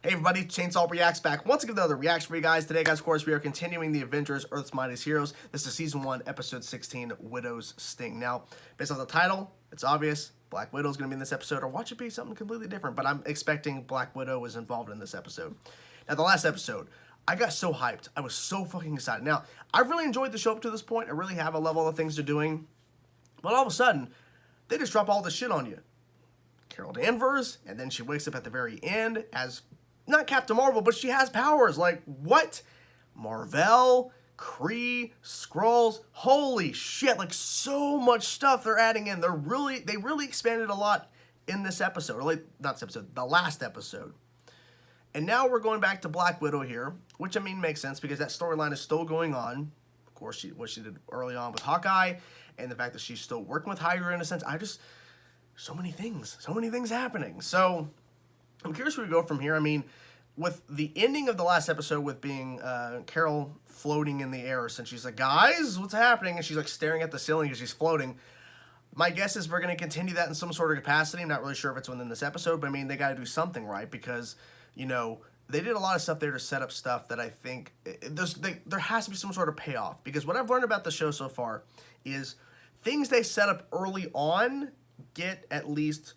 Hey everybody, Chainsaw Reacts back once again with another reaction for you guys. Today, guys, of course, we are continuing the Avengers, Earth's Mightiest Heroes. This is Season 1, Episode 16, Widow's Sting. Now, based on the title, it's obvious Black Widow is going to be in this episode, or watch it be something completely different, but I'm expecting Black Widow was involved in this episode. Now, the last episode, I got so hyped. I was so fucking excited. Now, I've really enjoyed the show up to this point. I really have a level of things they're doing, but all of a sudden, they just drop all this shit on you. Carol Danvers, and then she wakes up at the very end as... not Captain Marvel, but she has powers. Like, what? Marvel, Kree, Skrulls, holy shit, like, so much stuff they're adding in. They really expanded a lot in this episode, or like, not this episode, the last episode. And now we're going back to Black Widow here, which, I mean, makes sense, because that storyline is still going on. Of course, what she did early on with Hawkeye, and the fact that she's still working with Hydra in a sense. So many things happening. So... I'm curious where we go from here. I mean, with the ending of the last episode with being Carol floating in the air, since she's like, guys, what's happening? And she's like staring at the ceiling as she's floating. My guess is we're going to continue that in some sort of capacity. I'm not really sure if it's within this episode, but I mean, they got to do something, right? Because, you know, they did a lot of stuff there to set up stuff that I think there has to be some sort of payoff. Because what I've learned about the show so far is things they set up early on get at least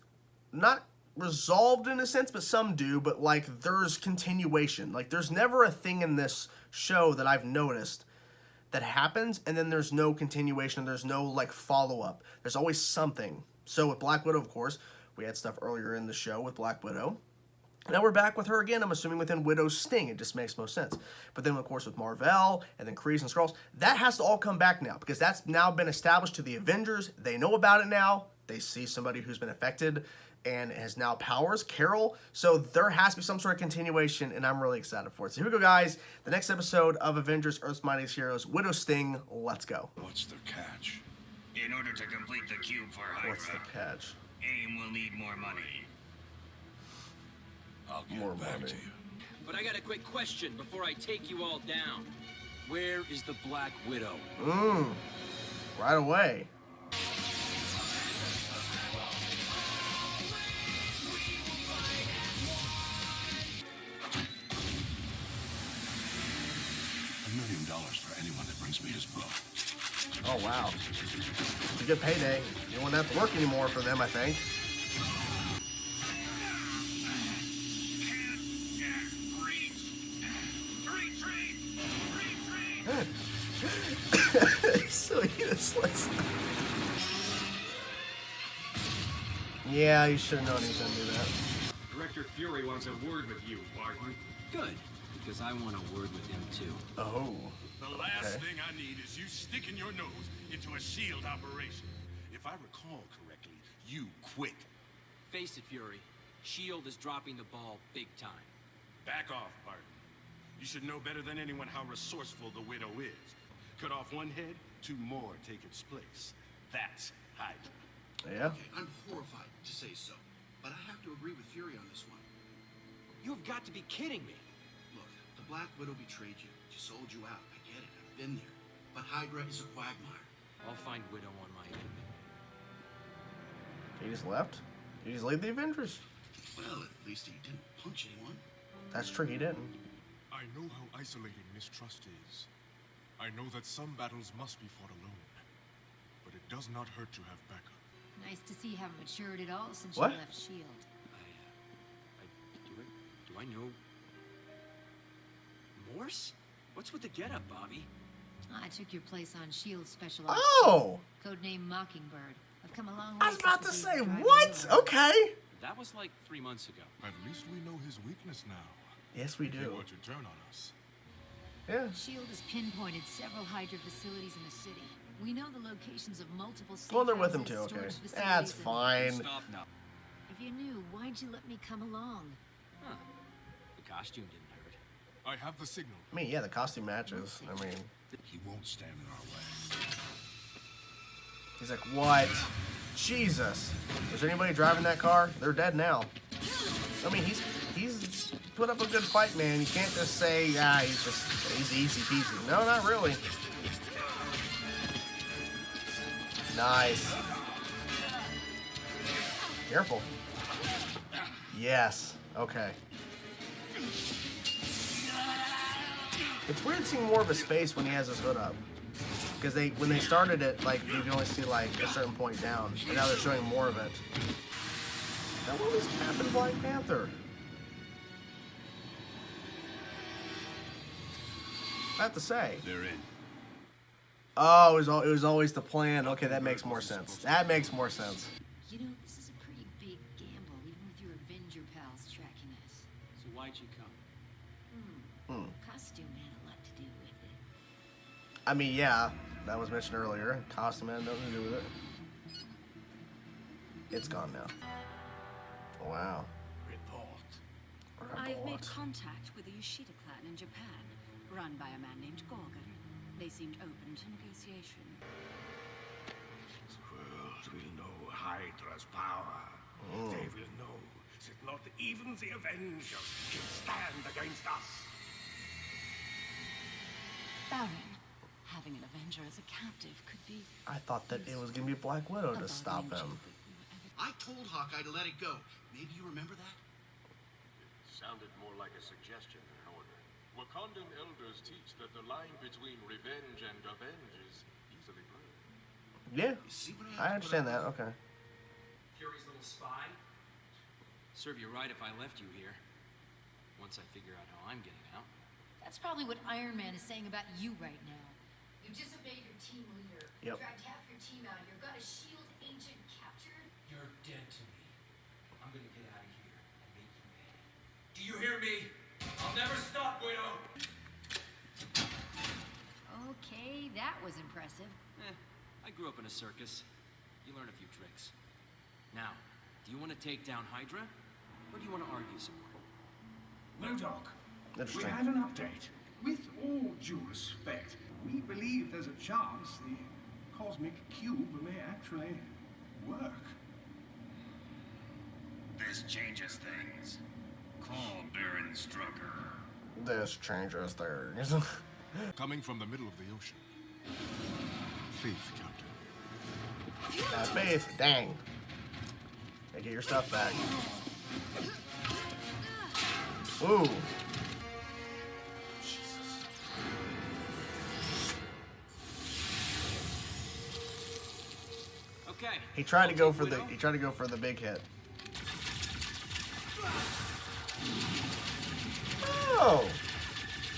not resolved in a sense, but some do, but like there's continuation. Like there's never a thing in this show that I've noticed that happens and then there's no continuation, there's no like follow-up. There's always something. So with Black Widow, of course, we had stuff earlier in the show with Black Widow. Now we're back with her again, I'm assuming within Widow's Sting. It just makes most sense. But then, of course, with Marvel and then Kree and Skrulls, that has to all come back now because that's now been established to the Avengers. They know about it now. They see somebody who's been affected and has now powers, Carol. So there has to be some sort of continuation, and I'm really excited for it. So here we go, guys. The next episode of Avengers, Earth's Mightiest Heroes, Widow's Sting. Let's go. What's the catch? In order to complete the cube for Hydra, What's the catch? AIM will need more money. I'll get More back money. to you. But I got a quick question before I take you all down. Where is the Black Widow? Right away. $1 million for anyone that brings me his book. Oh, wow. It's a good payday. You won't have to work anymore for them, I think. So useless. Yeah, you should have known he was going to do that. Director Fury wants a word with you, Barton. Good, because I want a word with him too. Oh. The last Okay. thing I need is you sticking your nose into a SHIELD operation. If I recall correctly, you quit. Face it, Fury. SHIELD is dropping the ball big time. Back off, Barton. You should know better than anyone how resourceful the Widow is. Cut off one head, two more take its place. That's Hydra. Yeah. Okay, I'm horrified to say so, but I have to agree with Fury on this one. You've got to be kidding me. Look, the Black Widow betrayed you. She sold you out. I get it. I've been there. But Hydra is a quagmire. I'll find Widow on my end. He just left? He just leave the Avengers? Well, at least he didn't punch anyone. That's true, he didn't. I know how isolating mistrust is. I know that some battles must be fought alone. But it does not hurt to have backup. Nice to see you haven't matured at all since What? you left S.H.I.E.L.D. Do I know... Morse? What's with the getup, Bobby? I took your place on S.H.I.E.L.D. Special Oh! Codename Mockingbird. I've come a long way. I was about to since the say, days of driving what? railroad. Okay. That was like 3 months ago. At least we know his weakness now. Yes, we He do. want to turn on us. Yeah. S.H.I.E.L.D. has pinpointed several Hydra facilities in the city. We know the locations of multiple safe Well, they're with him houses, too, okay. storage That's facilities, and- fine. Stop now. If you knew, why'd you let me come along? Huh. The costume didn't hurt. I have the signal. I mean, yeah, the costume matches. I mean, He won't stand in our way. he's like, what? Jesus. Is there anybody driving that car? They're dead now. I mean, he's put up a good fight, man. You can't just say, he's easy peasy. No, not really. Nice. Careful. Yes. Okay. It's weird seeing more of his face when he has his hood up. Because when they started it, like, you can only see, like, a certain point down. And now they're showing more of it. Now, what was Cap and Black Panther? I have to say. They're in. Oh, it was always the plan. Okay, that makes more sense. That makes more sense. You know, this is a pretty big gamble, even with your Avenger pals tracking us. So why'd you come? Costume had a lot to do with it. I mean, yeah, that was mentioned earlier. Costume had nothing to do with it. It's gone now. Wow. I've made contact with the Yoshida clan in Japan, run by a man named Gorgon. They seemed open to negotiation. This world will know Hydra's power. They will know that not even the Avengers can stand against us. Baron, having an Avenger as a captive could be... I thought that it was going to be Black Widow to a stop bargaining him. chip if we were ever... I told Hawkeye to let it go. Maybe you remember that? Sounded more like a suggestion than an order. Wakandan elders teach that the line between revenge and avenge is easily blurred. Yeah, You see what I have to understand put that. up with? Okay. Fury's little spy? Serve you right if I left you here. Once I figure out how I'm getting out. That's probably what Iron Man is saying about you right now. You disobeyed your team leader. Yep. Dragged half your team out here. Got a SHIELD agent captured. You're dead to me. I'm gonna get out of here and make you pay. Do you hear me? I'll never stop, Widow! Okay, that was impressive. I grew up in a circus. You learn a few tricks. Now, do you want to take down Hydra? Or do you want to argue some more? No, Doc. We Interesting. had an update. With all due respect, we believe there's a chance the cosmic cube may actually work. This changes things. Call Baron Strucker. This changes things. Coming from the middle of the ocean. Faith, Captain. Faith, dang. Hey, get your stuff back. Ooh. Jesus. Okay. He tried to go for the big hit. Oh,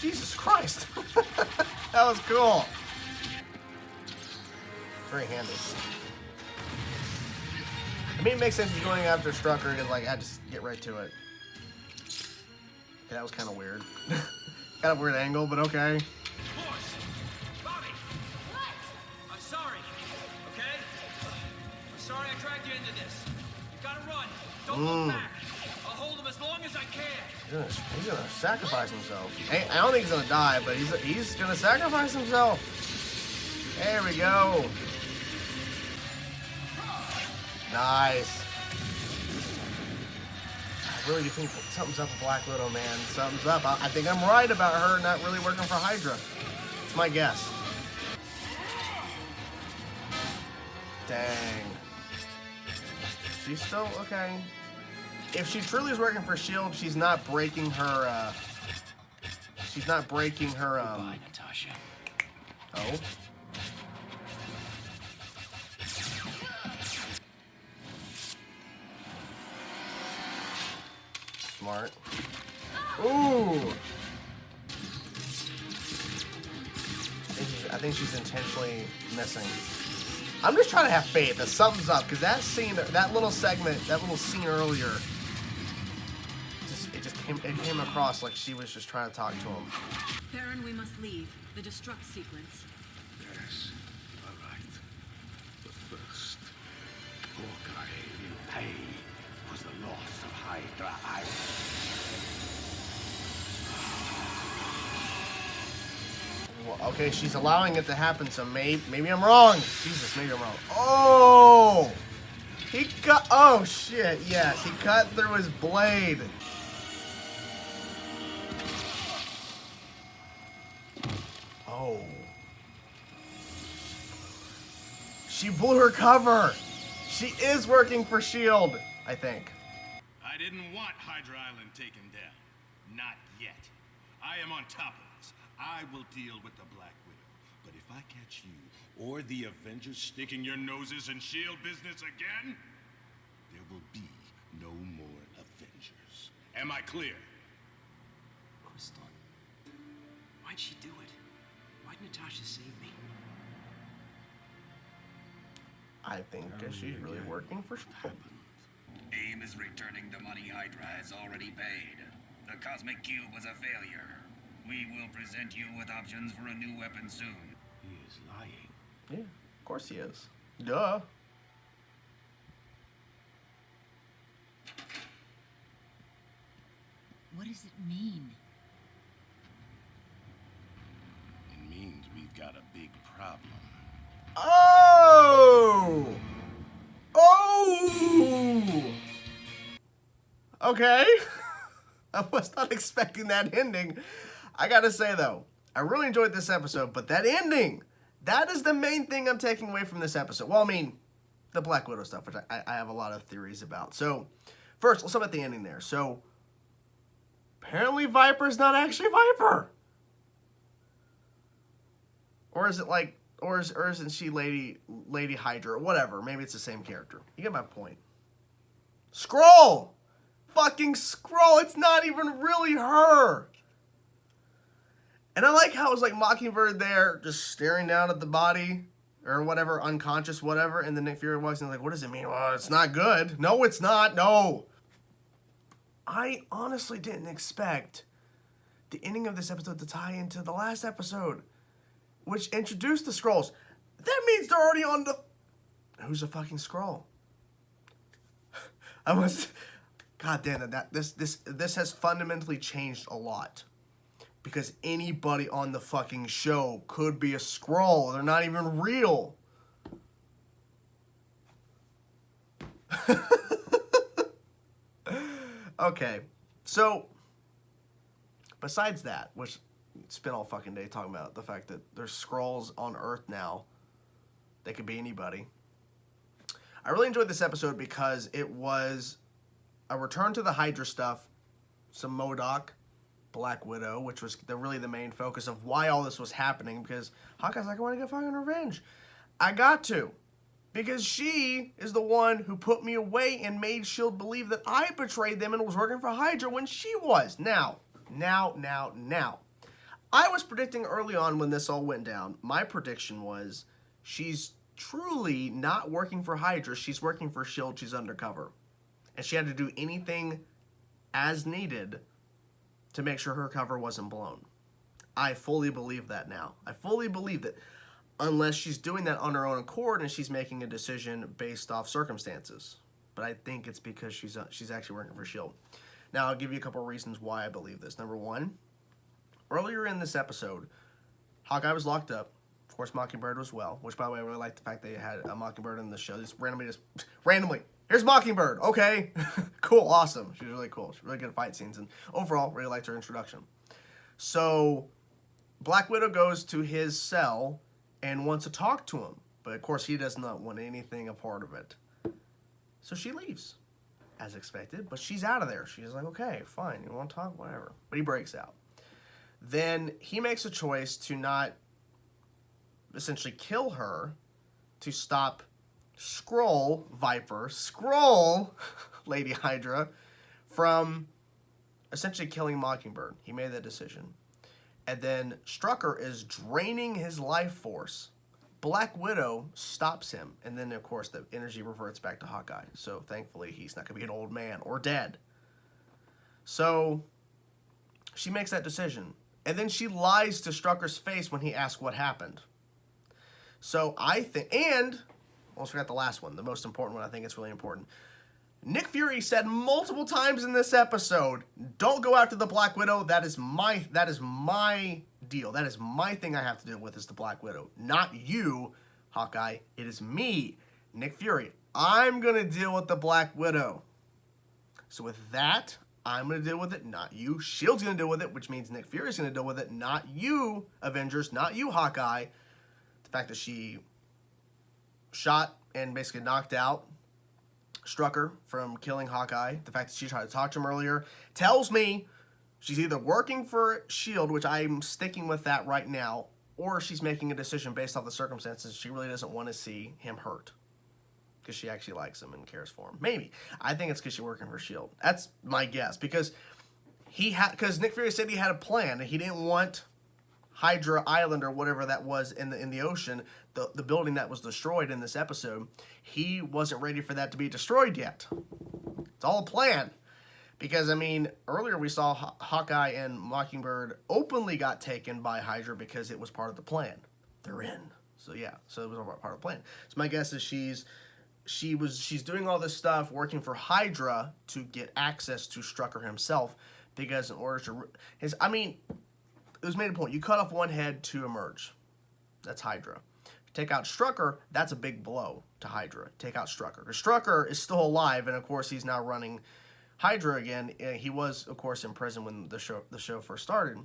Jesus Christ! That was cool. Very handy. I mean, it makes sense if you're going after Strucker because, like, I just get right to it. Okay, that was kind of weird. Kind of weird angle, but okay. Boys! Bobby! What? I'm sorry, okay? I'm sorry I dragged you into this. You gotta run. Don't look back. I'll hold him as long as I can. He's gonna sacrifice himself. Hey, I don't think he's gonna die, but he's gonna sacrifice himself. There we go. Nice. I really do think something's up with Black Widow, man. Something's up. I think I'm right about her not really working for Hydra. It's my guess. Dang. She's still okay. If she truly is working for S.H.I.E.L.D., she's not breaking her, Bye, Natasha. Oh? Smart. Ooh! I think she's intentionally missing. I'm just trying to have faith that something's up, because that scene, that little segment, that little scene earlier, it came across like she was just trying to talk to him. Baron, we must leave. The destruct sequence. Yes, all right. But first, Hawkeye will pay for the loss of Hydra Island. Well, okay, she's allowing it to happen, so maybe I'm wrong. Jesus, maybe I'm wrong. Oh! He cut, oh shit, yes, he cut through his blade. Oh. She blew her cover. She is working for S.H.I.E.L.D., I think. I didn't want Hydra Island taken down. Not yet. I am on top of this. I will deal with the Black Widow. But if I catch you or the Avengers sticking your noses in S.H.I.E.L.D. business again, there will be no more Avengers. Am I clear? Crystal. Why'd she do it? Why'd Natasha save me? I think she's really working for S.H.I.E.L.D. AIM is returning the money Hydra has already paid. The Cosmic Cube was a failure. We will present you with options for a new weapon soon. He is lying. Yeah, of course he is. Duh. What does it mean? It means we've got a big problem. Oh! Oh! Okay. I was not expecting that ending. I gotta say, though, I really enjoyed this episode, but that ending, that is the main thing I'm taking away from this episode. Well, I mean, the Black Widow stuff, which I have a lot of theories about. So, first, let's talk about the ending there. So, apparently Viper's not actually Viper. Or is it like, or isn't she Lady Hydra or whatever? Maybe it's the same character. You get my point. Skrull! Fucking Skrull! It's not even really her! And I like how it was like Mockingbird there, just staring down at the body, or whatever, unconscious, whatever, and then Nick Fury walks in and like, what does it mean? Well, it's not good. No, it's not. No! I honestly didn't expect the ending of this episode to tie into the last episode, which introduced the Skrulls. That means they're already on the... Who's a fucking Skrull? I was... God damn it, this has fundamentally changed a lot. Because anybody on the fucking show could be a Skrull. They're not even real. Okay, so besides that, which spent all fucking day talking about the fact that there's Skrulls on Earth now. They could be anybody. I really enjoyed this episode because it was a return to the Hydra stuff, some MODOK, Black Widow, which was really the main focus of why all this was happening, because Hawkeye's like, I want to get fucking revenge. I got to. Because she is the one who put me away and made S.H.I.E.L.D. believe that I betrayed them and was working for Hydra when she was. Now. I was predicting early on when this all went down, my prediction was she's truly not working for Hydra. She's working for S.H.I.E.L.D. She's undercover. And she had to do anything as needed to make sure her cover wasn't blown. I fully believe that now. I fully believe that. Unless she's doing that on her own accord and she's making a decision based off circumstances. But I think it's because she's actually working for S.H.I.E.L.D. Now, I'll give you a couple of reasons why I believe this. Number one, earlier in this episode, Hawkeye was locked up. Of course, Mockingbird was well, which, by the way, I really like the fact they had a Mockingbird in the show. Randomly, here's Mockingbird. Okay, cool, awesome. She's really cool. She's really good at fight scenes. And overall, really liked her introduction. So, Black Widow goes to his cell and wants to talk to him. But, of course, he does not want anything a part of it. So she leaves, as expected. But she's out of there. She's like, okay, fine. You want to talk? Whatever. But he breaks out. Then he makes a choice to not essentially kill her to stop Skrull, Lady Hydra, from essentially killing Mockingbird. He made that decision. And then Strucker is draining his life force. Black Widow stops him. And then, of course, the energy reverts back to Hawkeye. So, thankfully, he's not going to be an old man or dead. So, she makes that decision. And then she lies to Strucker's face when he asks what happened. So, I think... And, almost forgot the last one. The most important one. I think it's really important. Nick Fury said multiple times in this episode, don't go after the Black Widow. That is my deal. That is my thing I have to deal with is the Black Widow. Not you, Hawkeye. It is me, Nick Fury. I'm going to deal with the Black Widow. So with that, I'm going to deal with it, not you. S.H.I.E.L.D's going to deal with it, which means Nick Fury's going to deal with it, not you, Avengers, not you, Hawkeye. The fact that she shot and basically knocked out Strucker from killing Hawkeye, the fact that she tried to talk to him earlier, tells me She's either working for S.H.I.E.L.D., which I'm sticking with that right now, or she's making a decision based off the circumstances. She really doesn't want to see him hurt because she actually likes him and cares for him. Maybe. I think it's because she's working for S.H.I.E.L.D. That's my guess, because Nick Fury said he had a plan, and he didn't want Hydra Island or whatever that was in the ocean, the building that was destroyed in this episode. He wasn't ready for that to be destroyed yet. It's all a plan. Because, I mean, earlier we saw Hawkeye and Mockingbird openly got taken by Hydra because it was part of the plan. They're in. So, yeah. So, it was part of the plan. So, my guess is she's doing all this stuff, working for Hydra to get access to Strucker himself. Because in order to... it was made a point. You cut off one head to emerge. That's Hydra. Take out Strucker, that's a big blow to Hydra. Take out Strucker. Because Strucker is still alive, and, of course, he's now running Hydra again. He was, of course, in prison when the show first started.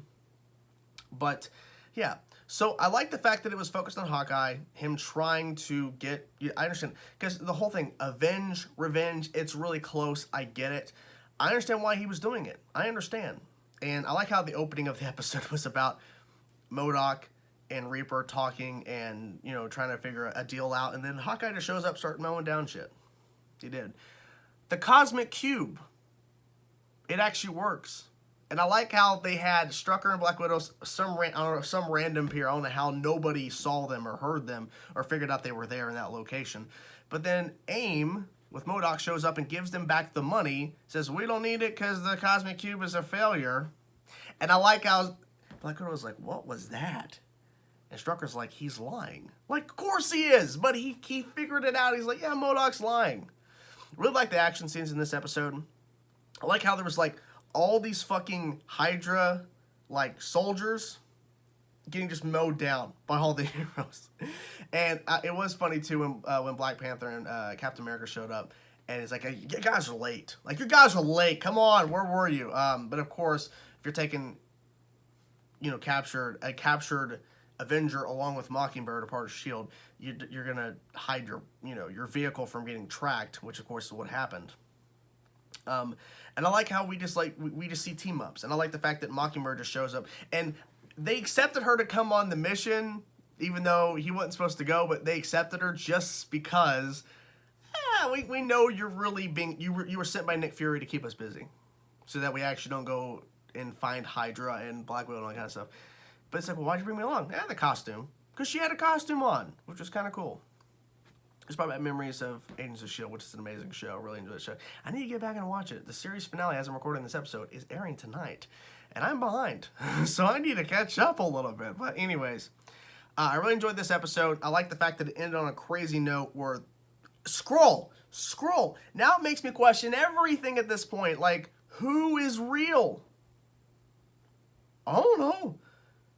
But, yeah. So, I like the fact that it was focused on Hawkeye, him trying to get... I understand. Because the whole thing, avenge, revenge, it's really close. I get it. I understand why he was doing it. I understand. And I like how the opening of the episode was about MODOK and Reaper talking and, trying to figure a deal out. And then Hawkeye just shows up, start mowing down shit. He did. The Cosmic Cube. It actually works. And I like how they had Strucker and Black Widow, some random peer. I don't know how nobody saw them or heard them or figured out they were there in that location. But then AIM with MODOK shows up and gives them back the money, says, we don't need it because the Cosmic Cube is a failure. And I like how Black Widow was like, what was that? And Strucker's like, he's lying. Like, of course he is, but he figured it out. He's like, yeah, MODOK's lying. Really like the action scenes in this episode. I like how there was, like, all these fucking Hydra, like, soldiers getting just mowed down by all the heroes. And it was funny, too, when Black Panther and Captain America showed up. And it's like, you guys are late. Like, you guys are late. Come on, where were you? But, of course, if you're taking, a captured Avenger along with Mockingbird, a part of S.H.I.E.L.D., you're going to hide your vehicle from getting tracked, which, of course, is what happened. And I like how we just see team ups, and I like the fact that Mockingbird just shows up, and they accepted her to come on the mission, even though he wasn't supposed to go, but they accepted her just because, we know you're really you were sent by Nick Fury to keep us busy, so that we actually don't go and find Hydra and Black Widow and all that kind of stuff. But it's like, well, why'd you bring me along? The costume, because she had a costume on, which was kind of cool. It's probably my memories of Agents of S.H.I.E.L.D., which is an amazing show. I really enjoy the show. I need to get back and watch it. The series finale, as I'm recording this episode, is airing tonight. And I'm behind. So I need to catch up a little bit. But anyways, I really enjoyed this episode. I like the fact that it ended on a crazy note where Skrull. Now it makes me question everything at this point. Like, who is real? I don't know.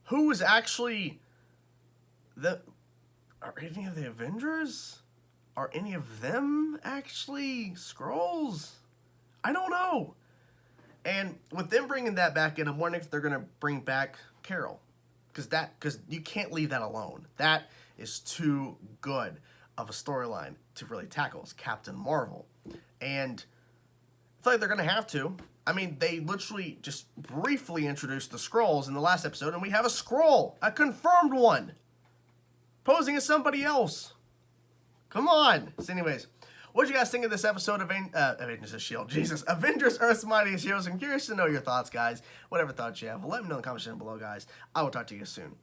Who is actually are any of the Avengers? Are any of them actually Skrulls? I don't know. And with them bringing that back in, I'm wondering if they're going to bring back Carol. Because you can't leave that alone. That is too good of a storyline to really tackle as Captain Marvel. And I feel like they're going to have to. I mean, they literally just briefly introduced the Skrulls in the last episode, and we have a Skrull, a confirmed one, posing as somebody else. Come on. So anyways, what did you guys think of this episode of Avengers of S.H.I.E.L.D.? Jesus. Avengers Earth's Mightiest Heroes. I'm curious to know your thoughts, guys. Whatever thoughts you have, let me know in the comment section below, guys. I will talk to you soon.